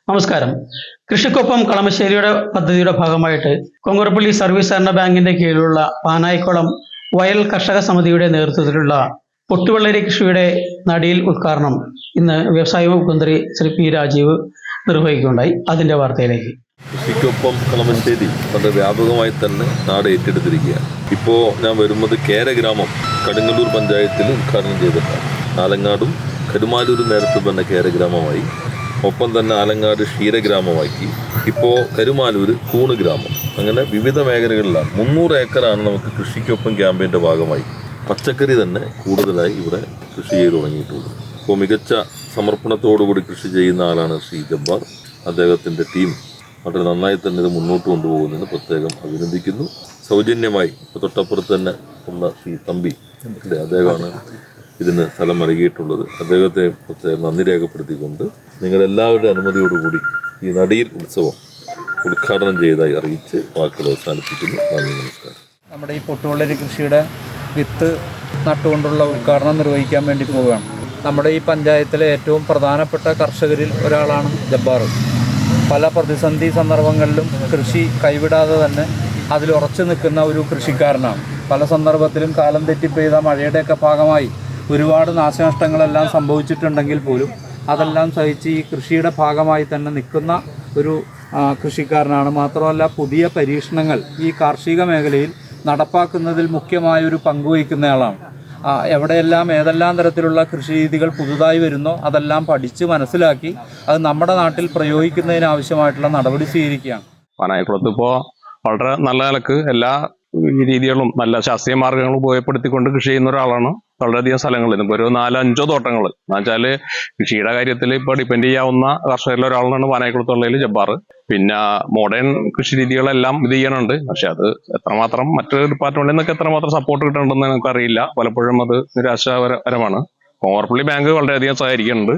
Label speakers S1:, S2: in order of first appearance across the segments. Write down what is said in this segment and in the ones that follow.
S1: നമസ്കാരം. കൃഷിക്കൊപ്പം കളമശ്ശേരിയുടെ പദ്ധതിയുടെ ഭാഗമായിട്ട് കൊങ്ങരപ്പള്ളി സർവീസ് സഹകരണ ബാങ്കിന്റെ കീഴിലുള്ള പാനായിക്കുളം വയൽ കർഷക സമിതിയുടെ നേതൃത്വത്തിലുള്ള പൊട്ടുവെള്ളരി കൃഷിയുടെ നടീൽ ഉദ്ഘാടനം ഇന്ന് വ്യവസായ വകുപ്പ് മന്ത്രി ശ്രീ പി രാജീവ് നിർവഹിക്കുകയുണ്ടായി. അതിന്റെ വാർത്തയിലേക്ക്.
S2: കൃഷിക്കൊപ്പം കളമശ്ശേരി വളരെ വ്യാപകമായി തന്നെ നാട് ഏറ്റെടുത്തിരിക്കുകയാണ്. ഇപ്പോൾ ഞാൻ വരുന്നത് കേരഗ്രാമം കടുങ്ങല്ലൂർ പഞ്ചായത്തിൽ ഉദ്ഘാടനം ചെയ്തിട്ടാണ്. ആലങ്ങാടും കരുമാലൂരും നേരത്തെ തന്നെ കേരഗ്രാമമായി, ഒപ്പം തന്നെ ആലങ്ങാട് ക്ഷീരഗ്രാമമാക്കി, ഇപ്പോൾ കരുമാലൂർ കൂണ് ഗ്രാമം. അങ്ങനെ വിവിധ മേഖലകളിലാണ് 300 ഏക്കറാണ് നമുക്ക് കൃഷിക്കൊപ്പം ക്യാമ്പയിൻ്റെ ഭാഗമായി പച്ചക്കറി തന്നെ കൂടുതലായി ഇവിടെ കൃഷി ചെയ്ത് തുടങ്ങിയിട്ടുള്ളത്. ഇപ്പോൾ മികച്ച സമർപ്പണത്തോടുകൂടി കൃഷി ചെയ്യുന്ന ആളാണ് ശ്രീ ജബ്ബാർ. അദ്ദേഹത്തിൻ്റെ ടീം വളരെ നന്നായി തന്നെ ഇത് മുന്നോട്ട് കൊണ്ടുപോകുന്നതിന് പ്രത്യേകം അഭിനന്ദിക്കുന്നു. സൗജന്യമായി ഇപ്പോൾ തൊട്ടപ്പുറത്ത് തന്നെ ഉള്ള ശ്രീ തമ്പി, അദ്ദേഹമാണ് ഇതിന് സ്ഥലം നൽകിയിട്ടുള്ളത്. അദ്ദേഹത്തെ പ്രത്യേകം നന്ദി രേഖപ്പെടുത്തിക്കൊണ്ട് നിങ്ങളെല്ലാവരുടെ അനുമതിയോടുകൂടി ഈ നടീൽ ഉത്സവം ഉദ്ഘാടനം ചെയ്തതായി അറിയിച്ച് വാക്കുകൾ അവസാനിപ്പിക്കുന്നു. നന്ദി, നമസ്കാരം.
S3: നമ്മുടെ ഈ പൊട്ടുവെള്ളരി കൃഷിയുടെ വിത്ത് നട്ടുകൊണ്ടുള്ള ഉദ്ഘാടനം നിർവഹിക്കാൻ വേണ്ടി പോവുകയാണ്. നമ്മുടെ ഈ പഞ്ചായത്തിലെ ഏറ്റവും പ്രധാനപ്പെട്ട കർഷകരിൽ ഒരാളാണ് ജബ്ബാർ. പല പ്രതിസന്ധി സന്ദർഭങ്ങളിലും കൃഷി കൈവിടാതെ തന്നെ അതിൽ ഉറച്ചു നിൽക്കുന്ന ഒരു കൃഷിക്കാരനാണ്. പല സന്ദർഭത്തിലും കാലം തെറ്റി പെയ്ത മഴയുടെയൊക്കെ ഭാഗമായി ഒരുപാട് നാശനഷ്ടങ്ങളെല്ലാം സംഭവിച്ചിട്ടുണ്ടെങ്കിൽ പോലും അതെല്ലാം സഹിച്ച് ഈ കൃഷിയുടെ ഭാഗമായി തന്നെ നിൽക്കുന്ന ഒരു കൃഷിക്കാരനാണ്. മാത്രമല്ല, പുതിയ പരീക്ഷണങ്ങൾ ഈ കാർഷിക മേഖലയിൽ നടപ്പാക്കുന്നതിൽ മുഖ്യമായൊരു പങ്കുവഹിക്കുന്നയാളാണ്. എവിടെയെല്ലാം ഏതെല്ലാം തരത്തിലുള്ള കൃഷി രീതികൾ പുതുതായി വരുന്നോ അതെല്ലാം പഠിച്ച് മനസ്സിലാക്കി അത് നമ്മുടെ നാട്ടിൽ പ്രയോഗിക്കുന്നതിനാവശ്യമായിട്ടുള്ള നടപടി സ്വീകരിക്കുകയാണ്.
S4: പാനായിക്കുളത്ത് ഇപ്പോൾ വളരെ നല്ല നിലക്ക് എല്ലാ രീതികളും നല്ല ശാസ്ത്രീയ മാർഗങ്ങളും ഉപയോഗപ്പെടുത്തിക്കൊണ്ട് കൃഷി ചെയ്യുന്ന ഒരാളാണ്. വളരെയധികം സ്ഥലങ്ങളിൽ ഇപ്പോൾ ഒരു 4-5 തോട്ടങ്ങൾ എന്ന് വെച്ചാൽ കൃഷിയുടെ കാര്യത്തിൽ ഇപ്പോൾ ഡിപ്പെൻഡ് ചെയ്യാവുന്ന കർഷകരിൽ ഒരാളാണ് പാനായിക്കുളത്തുള്ളതിൽ ജബ്ബാർ. പിന്നെ മോഡേൺ കൃഷി രീതികളെല്ലാം ഇത് ചെയ്യാനുണ്ട്. പക്ഷെ അത് എത്രമാത്രം മറ്റു ഡിപ്പാർട്ട്മെന്റിൽ നിന്നൊക്കെ എത്രമാത്രം സപ്പോർട്ട് കിട്ടുന്നുണ്ടെന്ന് നമുക്കറിയില്ല. പലപ്പോഴും അത് നിരാശാപരമാണ്. കൊങ്ങരപ്പള്ളി ബാങ്ക് വളരെയധികം സഹകരിക്കുന്നുണ്ട്.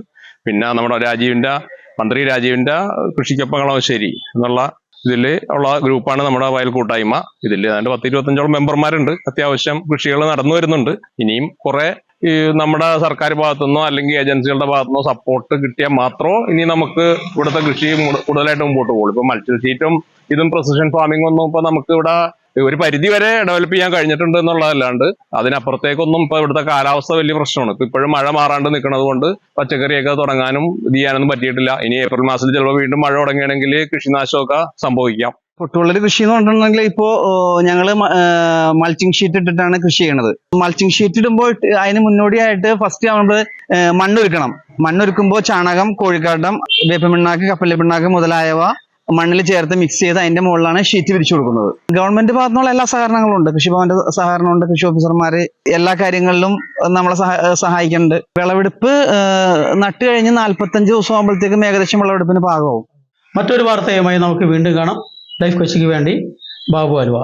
S4: പിന്നെ നമ്മുടെ മന്ത്രി രാജീവിന്റെ കൃഷിക്കൊപ്പം കളമശ്ശേരി എന്നുള്ള ഇതിൽ ഉള്ള ഗ്രൂപ്പാണ് നമ്മുടെ വയൽ കൂട്ടായ്മ. ഇതിൽ അതിന്റെ 10-25 മെമ്പർമാരുണ്ട്. അത്യാവശ്യം കൃഷികൾ നടന്നു വരുന്നുണ്ട്. ഇനിയും കുറെ നമ്മുടെ സർക്കാർ ഭാഗത്തുനിന്നോ അല്ലെങ്കിൽ ഏജൻസികളുടെ ഭാഗത്തുനിന്നോ സപ്പോർട്ട് കിട്ടിയാൽ മാത്രമേ ഇനി നമുക്ക് ഇവിടുത്തെ കൃഷി കൂടുതലായിട്ട് മുമ്പോട്ട് പോകുള്ളൂ. ഇപ്പൊ മൾട്ടി സീറ്റും ഇതും പ്രിസിഷൻ ഫാമിംഗ് ഒന്നും ഇപ്പൊ നമുക്ക് ഇവിടെ ഒരു പരിധി വരെ ഡെവലപ്പ് ചെയ്യാൻ കഴിഞ്ഞിട്ടുണ്ട് എന്നുള്ളതല്ലാണ്ട് അതിനപ്പുറത്തേക്കൊന്നും ഇപ്പൊ ഇവിടുത്തെ കാലാവസ്ഥ വലിയ പ്രശ്നമാണ്. ഇപ്പൊ ഇപ്പോഴും മഴ മാറാണ്ട് നിൽക്കുന്നത് കൊണ്ട് പച്ചക്കറിയൊക്കെ തുടങ്ങാനും ഇത് ചെയ്യാനൊന്നും പറ്റിയിട്ടില്ല. ഇനി ഏപ്രിൽ മാസത്തിൽ ചിലപ്പോൾ വീണ്ടും മഴ തുടങ്ങുകയാണെങ്കിൽ കൃഷിനാശമൊക്കെ സംഭവിക്കാം.
S5: പൊട്ടുവെള്ളരി കൃഷി എന്ന് പറഞ്ഞിട്ടുണ്ടെങ്കിൽ ഇപ്പോൾ ഞങ്ങള് മൾച്ചിങ് ഷീറ്റ് ഇട്ടിട്ടാണ് കൃഷി ചെയ്യണത്. മൾച്ചിങ് ഷീറ്റ് ഇടുമ്പോൾ അതിന് മുന്നോടിയായിട്ട് ഫസ്റ്റ് നമ്മൾ മണ്ണൊരുക്കണം. മണ്ണൊരുക്കുമ്പോൾ ചാണകം, കോഴിക്കാട്ടം, വേപ്പമിണ്ണാക്ക്, കപ്പലി പിണ്ണാക്ക് മുതലായവ മണ്ണിൽ ചേർത്ത് മിക്സ് ചെയ്ത് അതിന്റെ മുകളിലാണ് ഷീറ്റ് വിരിച്ചു കൊടുക്കുന്നത്. ഗവൺമെന്റ് ഭാഗത്തുനിന്നുള്ള എല്ലാ സഹകരണങ്ങളും ഉണ്ട്. കൃഷിഭവന്റെ സഹകരണമുണ്ട്. കൃഷി ഓഫീസർമാര് എല്ലാ കാര്യങ്ങളിലും നമ്മളെ സഹായിക്കുന്നുണ്ട്. വിളവെടുപ്പ് നട്ട് കഴിഞ്ഞ് 45 ദിവസം ആകുമ്പോഴത്തേക്കും ഏകദേശം വിളവെടുപ്പിന് പാകമാവും.
S1: മറ്റൊരു വാർത്തയുമായി നമുക്ക് വീണ്ടും കാണാം. ലൈഫ് കൊച്ചിക്ക് വേണ്ടി ബാബു ആലുവ.